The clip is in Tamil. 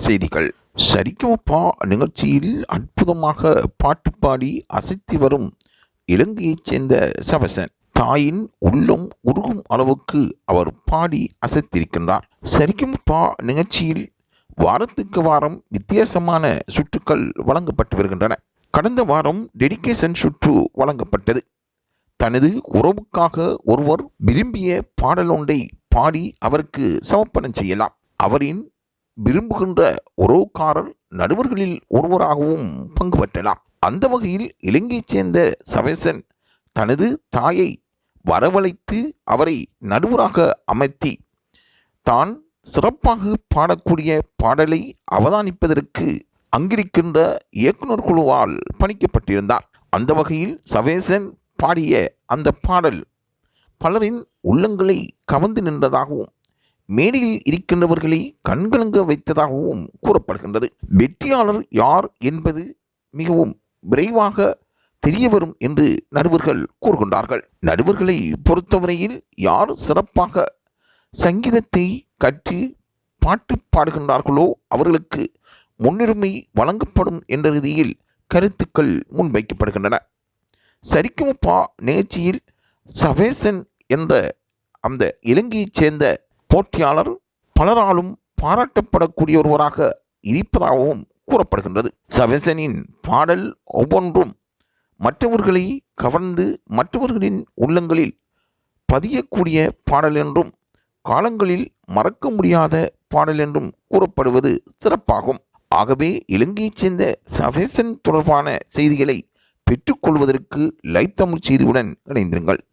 செய்திகள். சரிகமபா நிகழ்ச்சியில் அற்புதமாக பாட்டு பாடி அசைத்து வரும் இலங்கையைச் சேர்ந்த சபேசன். தாயின் உள்ளம் உருகும் அளவுக்கு அவர் பாடி அசைத்திருக்கின்றார். சரிகமபா நிகழ்ச்சியில் வாரத்துக்கு வாரம் வித்தியாசமான சுற்றுக்கள் வழங்கப்பட்டு வருகின்றன. கடந்த வாரம் டெடிகேஷன் சுற்று வழங்கப்பட்டது. தனது உறவுக்காக ஒருவர் விரும்பிய பாடலொன்றை பாடி அவருக்கு சமர்ப்பணம் செய்யலாம். அவரின் விரும்புகின்ற உறவுக்காரர் நடுவர்களில் ஒருவராகவும் பங்கு பெற்றலாம். அந்த வகையில் இலங்கையைச் சேர்ந்த சபேசன் தனது தாயை வரவழைத்து அவரை நடுவராக அமர்த்தி தான் சிறப்பாக பாடக்கூடிய பாடலை அவதானிப்பதற்கு அங்கிருக்கின்ற இயக்குனர் குழுவால் பணிக்கப்பட்டிருந்தார். அந்த வகையில் சபேசன் பாடிய அந்த பாடல் பலரின் உள்ளங்களை கவர்ந்து நின்றதாகவும் மேடையில் இருக்கின்றவர்களை கண்கலங்க வைத்ததாகவும் கூறப்படுகின்றது. வெற்றியாளர் யார் என்பது மிகவும் விரைவாக தெரியவரும் என்று நடுவர்கள் கூறுகின்றார்கள். நடுவர்களை பொறுத்தவரையில் யார் சிறப்பாக சங்கீதத்தை கற்று பாட்டு பாடுகின்றார்களோ அவர்களுக்கு முன்னுரிமை வழங்கப்படும் என்ற ரீதியில் கருத்துக்கள் முன்வைக்கப்படுகின்றன. சரிகமபா நிகழ்ச்சியில் சபேசன் என்ற அந்த இலங்கையைச் சேர்ந்த போட்டியாளர் பலராலும் பாராட்டப்படக்கூடிய ஒருவராக இருப்பதாகவும் கூறப்படுகின்றது. சபேசனின் பாடல் ஒவ்வொன்றும் மற்றவர்களை கவர்ந்து மற்றவர்களின் உள்ளங்களில் பதியக்கூடிய பாடல் என்றும் காலங்களில் மறக்க முடியாத பாடல் என்றும் கூறப்படுவது சிறப்பாகும். ஆகவே இலங்கையைச் சேர்ந்த சபேசன் தொடர்பான செய்திகளை பெற்றுக்கொள்வதற்கு லைவ் தமிழ் செய்தியுடன் இணைந்திருங்கள்.